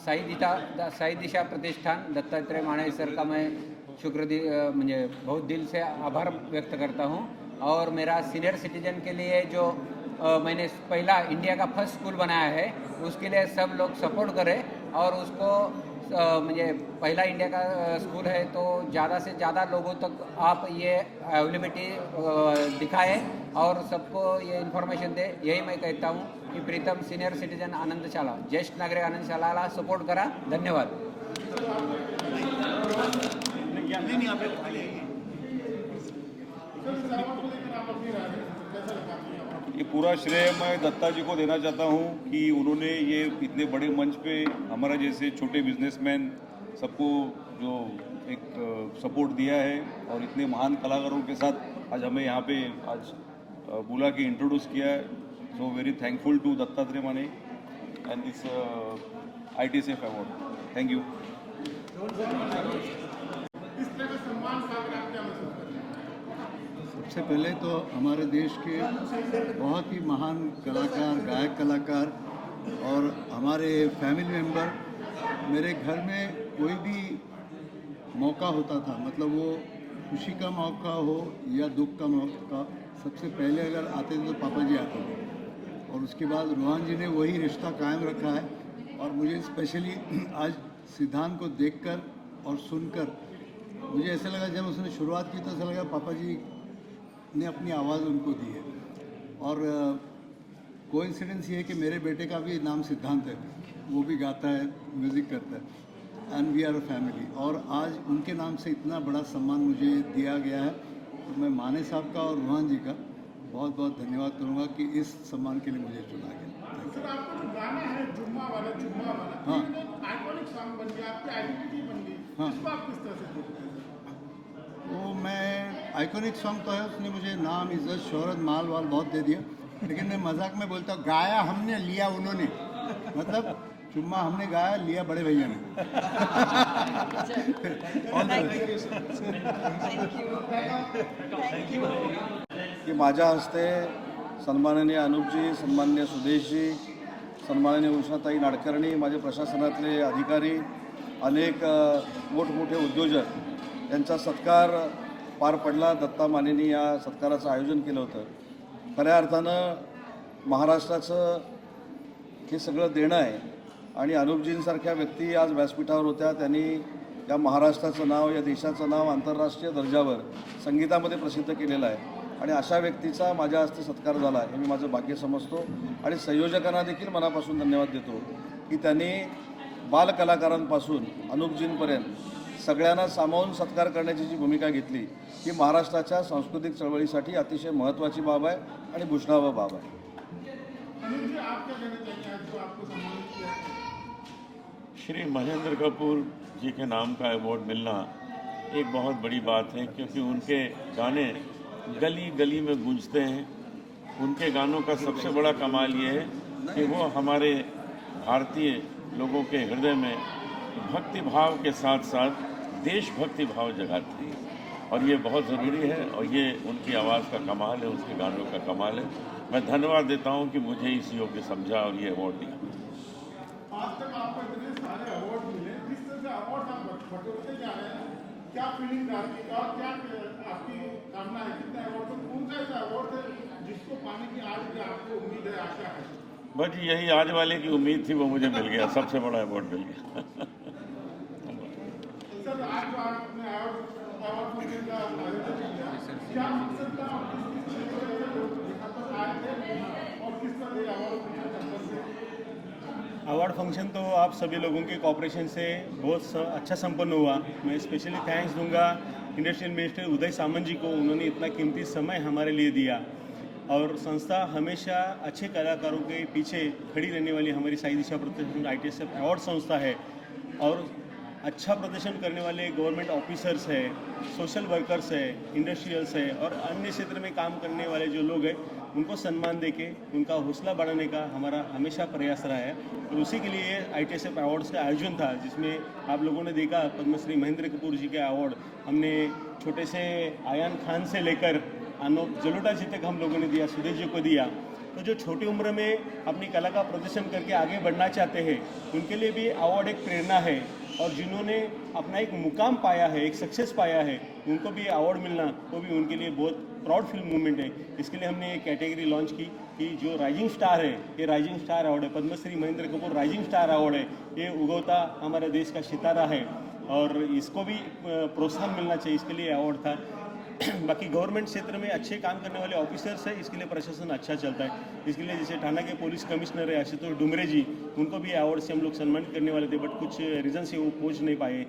साई दिशा प्रतिष्ठान दत्तात्रेय माने सर का मैं मुझे बहुत दिल से आभार व्यक्त करता हूँ। और मेरा सीनियर सिटीजन के लिए जो मैंने पहला इंडिया का फर्स्ट स्कूल बनाया है, उसके लिए सब लोग सपोर्ट करें और उसको मुझे पहला इंडिया का स्कूल है तो ज़्यादा से ज़्यादा लोगों तक आप ये अवेलेबिलिटी दिखाएं और सबको ये इन्फॉर्मेशन दे। यही मैं कहता हूँ कि प्रीतम सीनियर सिटीजन आनंदशाला, ज्येष्ठ नागरिक आनंदशाला सपोर्ट करा। धन्यवाद। ये पूरा श्रेय मैं दत्ता जी को देना चाहता हूँ कि उन्होंने ये इतने बड़े मंच पे हमारा जैसे छोटे बिजनेसमैन सबको जो एक सपोर्ट दिया है और इतने महान कलाकारों के साथ आज हमें यहाँ पे आज बुला के इंट्रोड्यूस किया है। So very thankful to Dattatreya Mane and this ITSF award. Thank you. सबसे पहले तो हमारे देश के बहुत ही महान कलाकार, गायक कलाकार और हमारे फैमिली मेम्बर, मेरे घर में कोई भी मौका होता था, मतलब वो खुशी का मौका हो या दुख का मौका, सबसे पहले अगर आते थे तो पापा जी आते थे। और उसके बाद रोहन जी ने वही रिश्ता कायम रखा है। और मुझे स्पेशली आज सिद्धांत को देखकर और सुनकर मुझे ऐसा लगा, जब उसने शुरुआत की तो ऐसा लगा पापा जी ने अपनी आवाज़ उनको दी है। और कोइंसिडेंस ये है कि मेरे बेटे का भी नाम सिद्धांत है, वो भी गाता है, म्यूज़िक करता है, and we are a family. और आज उनके नाम से इतना बड़ा सम्मान मुझे दिया गया है, तो मैं माने साहब का और रोहन जी का बहुत बहुत धन्यवाद करूँगा कि इस सम्मान के लिए मुझे चुना गया। सर, आपका जो गाना है जुम्मा वाला, हाँ, आइकॉनिक सॉन्ग बन गया, आपकी आइडेंटिटी बन गई। हाँ, इसको आप किस तरह से देखते हैं? वो मैं आइकॉनिक सॉन्ग तो है, उसने मुझे नाम, इज्जत, शोहरत, माल वाल बहुत दे दिया, लेकिन मैं मजाक में बोलता हूँ, गाया हमने, लिया उन्होंने। मतलब चुम्मा हमने गाया, लिया बड़े भैया ने। की माझ्या हस्ते सन्माननीय अनुपजी, सन्माननीय सुदेशजी, सन्माननीय उषाताई नाडकर्णी, माझे प्रशासनातले अधिकारी, अनेक मोठमोठे उद्योजक यांचा सत्कार पार पडला। दत्ता मानेंनी या सत्काराचं आयोजन केलं होतं। खऱ्या अर्थानं महाराष्ट्राचं हे सगळं देणं आहे आणि अनुपजींसारख्या व्यक्ती आज व्यासपीठावर होत्या। त्यांनी या महाराष्ट्राचं नाव, या देशाचं नाव आंतरराष्ट्रीय दर्जावर संगीतामध्ये प्रसिद्ध केलेलं आहे आणि अशा व्यक्तीचा माझ्या हस्ते सत्कार झाला हे मी माझं भाग्य समजतो। आणि संयोजकांना देखील मनापासून धन्यवाद देतो की त्यांनी बालकलाकारांपासून अनुपजींपर्यंत सगळ्यांना सामावून सत्कार करण्याची जी भूमिका घेतली ही महाराष्ट्राच्या सांस्कृतिक चळवळीसाठी अतिशय महत्त्वाची बाब आहे आणि भूषणावह बाब आहे। अनुज जी, आप क्या कहना चाहेंगे आज जो आपको सम्मानित किया है? श्री महेंद्र कपूर जी के नाम का अवार्ड मिलना एक बहुत बड़ी बात है, क्योंकि उनके गाने गली गली में गूंजते हैं। उनके गानों का सबसे बड़ा कमाल ये है कि वो हमारे भारतीय लोगों के हृदय में भक्ति भाव के साथ साथ देशभक्ति भाव जगाते हैं और ये बहुत ज़रूरी है और ये उनकी आवाज़ का कमाल है, उनके गानों का कमाल है। मैं धन्यवाद देता हूँ कि मुझे इस योग्य समझा और ये अवार्ड दिया। आज तक आपको इतने सारे अवार्ड मिले, जिस तरह से अवार्ड आप बटोरते जा रहे हैं, क्या फीलिंग आती है और क्या आपकी कामना है? कितने अवार्ड, तो कौन सा ऐसा अवार्ड है जिसको पाने की आज भी आपको उम्मीद है, आशा है? बस यही आज वाले की उम्मीद थी, वो मुझे मिल गया, सबसे बड़ा अवार्ड मिल गया। सर, आज जो आपने अवार्ड फंक्शन का आयोजन किया, क्या मकसद था? किस तरह से लोग यहाँ पर आए थे और किस तरह से अवार्ड फंक्शन से? अवार्ड फंक्शन तो आप सभी लोगों के कोऑपरेशन से बहुत अच्छा संपन्न हुआ। मैं स्पेशली थैंक्स दूंगा इंडस्ट्रियल मिनिस्टर उदय सामंत जी को, उन्होंने इतना कीमती समय हमारे लिए दिया। और संस्था हमेशा अच्छे कलाकारों के पीछे खड़ी रहने वाली हमारी साई दिशा प्रतिष्ठान ITSF अवार्ड संस्था है। और अच्छा प्रदर्शन करने वाले गवर्नमेंट ऑफिसर्स है, सोशल वर्कर्स है, इंडस्ट्रियल्स है और अन्य क्षेत्र में काम करने वाले जो लोग हैं उनको सम्मान देके उनका हौसला बढ़ाने का हमारा हमेशा प्रयास रहा है। और उसी के लिए ITSF अवार्ड्स का आयोजन था, जिसमें आप लोगों ने देखा पद्मश्री महेंद्र कपूर जी के अवार्ड हमने छोटे से आयान खान से लेकर अनूप जलोटा जी तक हम लोगों ने दिया, सुदेश जी को दिया। तो जो छोटी उम्र में अपनी कला का प्रदर्शन करके आगे बढ़ना चाहते हैं उनके लिए भी अवार्ड एक प्रेरणा है। और जिन्होंने अपना एक मुकाम पाया है, एक सक्सेस पाया है, उनको भी अवार्ड मिलना वो भी उनके लिए बहुत प्राउड फील मूवमेंट है। इसके लिए हमने एक कैटेगरी लॉन्च की कि जो राइजिंग स्टार है, ये राइजिंग स्टार अवार्ड है, Padmashri Mahendra Kapoor rising star award है। ये उगवता हमारे देश का सितारा है और इसको भी प्रोत्साहन मिलना चाहिए, इसके लिए अवार्ड था। बाकी गवर्नमेंट क्षेत्र में अच्छे काम करने वाले ऑफिसर्स है, इसके लिए प्रशासन अच्छा चलता है। इसके लिए जैसे थाना के पुलिस कमिश्नर है आशुतोष डुमरे जी, उनको भी अवार्ड से हम लोग सम्मानित करने वाले थे, बट कुछ रीज़न से वो पहुंच नहीं पाए।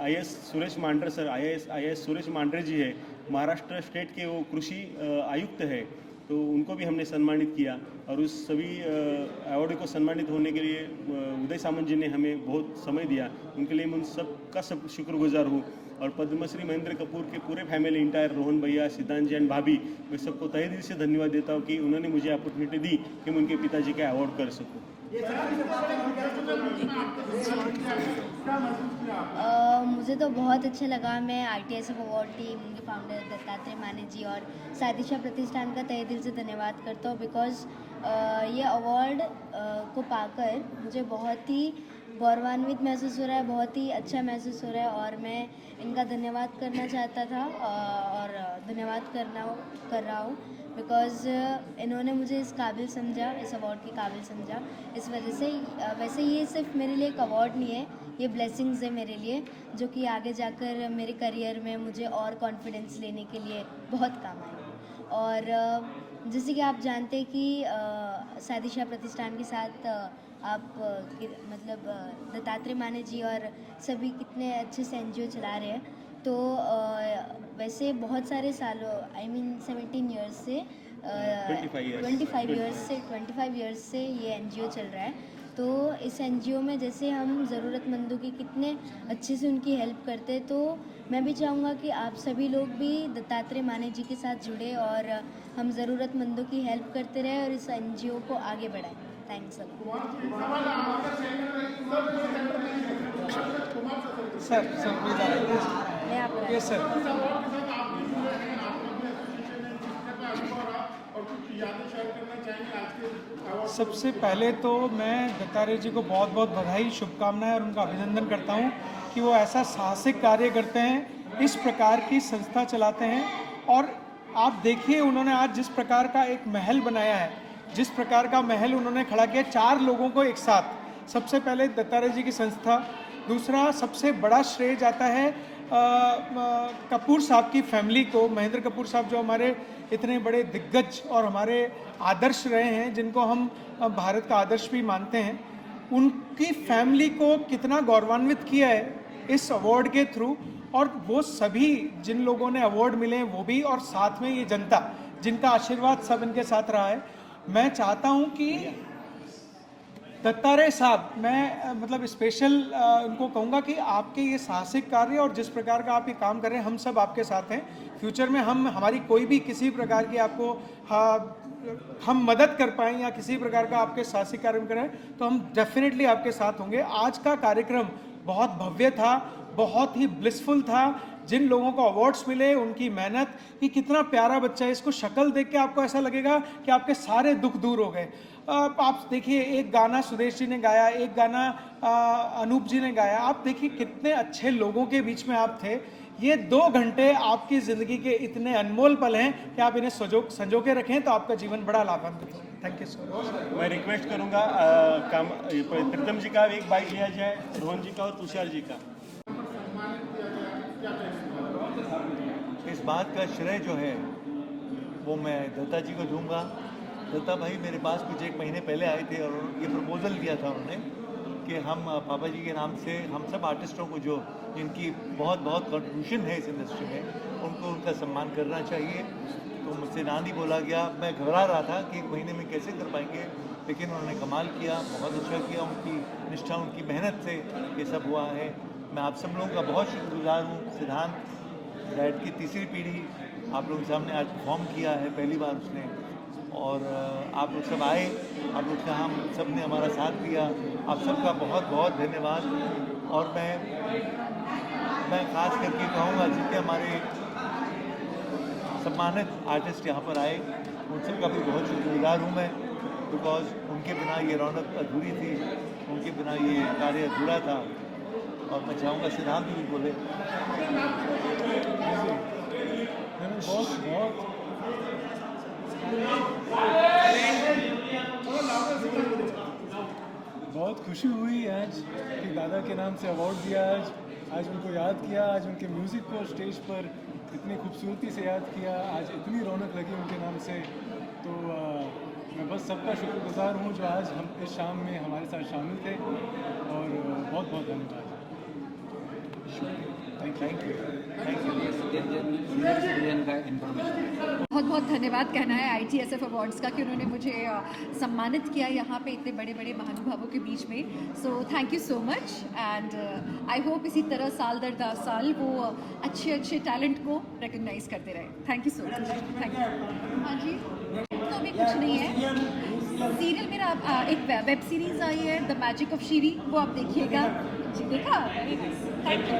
IAS Suresh Mandre sir, IAS Suresh Mandre ji है, महाराष्ट्र स्टेट के वो कृषि आयुक्त है, तो उनको भी हमने सम्मानित किया। और उस सभी अवार्ड को सम्मानित होने के लिए उदय सामंत जी ने हमें बहुत समय दिया, उनके लिए मैं उन सबका सब शुक्रगुजार हूँ। और पद्मश्री महेंद्र कपूर के पूरे फैमिली इंटायर, रोहन भैया, सिद्धांत जी एंड भाभी, मैं सबको तहे दिल से धन्यवाद देता हूँ कि उन्होंने मुझे अपॉर्चुनिटी दी कि मैं उनके पिताजी का अवार्ड कर सकूँ। मुझे तो बहुत अच्छा लगा। मैं ITSF अवार्ड टीम, उनके फाउंडर दत्तात्रेय माने जी और सादिशा प्रतिष्ठान का तहे दिल से धन्यवाद करता हूँ, बिकॉज़ ये अवार्ड को पाकर मुझे बहुत ही गौरवान्वित महसूस हो रहा है, बहुत ही अच्छा महसूस हो रहा है। और मैं इनका धन्यवाद करना चाहता था और धन्यवाद कर रहा हूँ, बिकॉज़ इन्होंने मुझे इस काबिल समझा, इस अवार्ड के काबिल समझा। इस वजह से वैसे ये सिर्फ मेरे लिए एक अवार्ड नहीं है, ये ब्लेसिंग्स है मेरे लिए, जो कि आगे जाकर मेरे करियर में मुझे और कॉन्फिडेंस लेने के लिए बहुत काम आएगी। और जैसे कि आप जानते हैं कि सादिशा प्रतिष्ठान के साथ आप मतलब दत्तात्रेय माने जी और सभी कितने अच्छे से NGO चला रहे हैं। तो वैसे बहुत सारे सालों, I mean 17 ईयर्स से 25 ईयर्स से ये NGO चल रहा है। तो इस NGO में जैसे हम ज़रूरतमंदों की कितने अच्छे से उनकी हेल्प करते हैं, तो मैं भी चाहूँगा कि आप सभी लोग भी दत्तात्रेय माने जी के साथ जुड़े और हम ज़रूरतमंदों की हेल्प करते रहें और इस NGO को आगे बढ़ाएं। थैंक्स सर मैं आपका यस सर। सबसे पहले तो मैं दत्तात्रेय जी को बहुत बहुत बधाई, शुभकामनाएं और उनका अभिनंदन करता हूं कि वो ऐसा साहसिक कार्य करते हैं, इस प्रकार की संस्था चलाते हैं। और आप देखिए उन्होंने आज जिस प्रकार का एक महल बनाया है, जिस प्रकार का महल उन्होंने खड़ा किया 4 लोगों को एक साथ। सबसे पहले दत्तात्रेय जी की संस्था, दूसरा सबसे बड़ा श्रेय जाता है कपूर साहब की फैमिली को। महेंद्र कपूर साहब जो हमारे इतने बड़े दिग्गज और हमारे आदर्श रहे हैं, जिनको हम भारत का आदर्श भी मानते हैं, उनकी फैमिली को कितना गौरवान्वित किया है इस अवार्ड के थ्रू। और वो सभी जिन लोगों ने अवार्ड मिले वो भी, और साथ में ये जनता जिनका आशीर्वाद सब इनके साथ रहा है। मैं चाहता हूं कि दत्तात्रेय साहब, मैं मतलब स्पेशल उनको कहूँगा कि आपके ये साहसिक कार्य और जिस प्रकार का आप ये काम कर रहे हैं, हम सब आपके साथ हैं। फ्यूचर में हमारी कोई भी किसी प्रकार की आपको हम मदद कर पाएँ या किसी प्रकार का आपके साहसिक कार्य करें तो हम डेफिनेटली आपके साथ होंगे। आज का कार्यक्रम बहुत भव्य था, बहुत ही ब्लिसफुल था। जिन लोगों को अवार्ड्स मिले, उनकी मेहनत, कि कितना प्यारा बच्चा है, इसको शक्ल देख के आपको ऐसा लगेगा कि आपके सारे दुख दूर हो गए। आप देखिए, एक गाना सुदेश जी ने गाया, एक गाना अनूप जी ने गाया। आप देखिए कितने अच्छे लोगों के बीच में आप थे। ये 2 घंटे आपकी ज़िंदगी के इतने अनमोल पल हैं कि आप इन्हें संजो के रखें तो आपका जीवन बड़ा लाभान्वित हो। Thank you so much. मैं रिक्वेस्ट करूँगा प्रीतम जी का एक बाइट लिया जाए, रोहन जी का और तुषार जी का। इस बात का श्रेय जो है वो मैं दत्ता जी को दूंगा। दत्ता भाई मेरे पास कुछ 1 महीने पहले आए थे और ये प्रपोजल दिया था उन्होंने कि हम पापा जी के नाम से हम सब आर्टिस्टों को जो जिनकी बहुत बहुत कंट्रीब्यूशन है इस इंडस्ट्री में, उनको उनका सम्मान करना चाहिए। तो मुझसे ना नहीं बोला गया। मैं घबरा रहा था कि 1 महीने में कैसे कर पाएंगे, लेकिन उन्होंने कमाल किया, बहुत अच्छा किया। उनकी निष्ठा, उनकी मेहनत से ये सब हुआ है। मैं आप सब लोगों का बहुत शुक्रगुजार हूँ। सिद्धांत डैड की 3री पीढ़ी आप लोगों के सामने आज परफॉर्म किया है, पहली बार उसने। और आप लोग सब आए, आप लोग हम सब ने हमारा साथ दिया। आप सबका बहुत बहुत धन्यवाद। और मैं खास करके कहूँगा जितने हमारे सम्मानित आर्टिस्ट यहाँ पर आए, उनसे काफ़ी बहुत शुक्रगुजार हूँ मैं, बिकॉज उनके बिना ये रौनक अधूरी थी, उनके बिना ये कार्य अधूरा था। और मैं चाहूँगा सिद्धांत भी बोले। बहुत खुशी हुई आज कि दादा के नाम से अवार्ड दिया। आज उनको याद किया, आज उनके म्यूज़िक को स्टेज पर इतनी खूबसूरती से याद किया, आज इतनी रौनक लगी उनके नाम से। तो मैं बस सबका शुक्रगुजार हूँ जो आज हम इस शाम में हमारे साथ शामिल थे, और बहुत बहुत धन्यवाद। Thank you. सीनियर सिटीजन का इन्फॉर्मेशन। बहुत बहुत धन्यवाद कहना है ITSF अवार्ड्स का कि उन्होंने मुझे सम्मानित किया यहाँ पे इतने बड़े बड़े महानुभावों के बीच में। So thank you so much, and I hope इसी तरह साल दर साल वो अच्छे अच्छे टैलेंट को रिकग्नाइज करते रहे। Thank you so much. Thank you. हाँ जी, तो अभी कुछ नहीं है। सीरियल मेरा एक वेब सीरीज़ आई है द मैजिक ऑफ शीरी, वो आप देखिएगा। जी देखा? Thank you.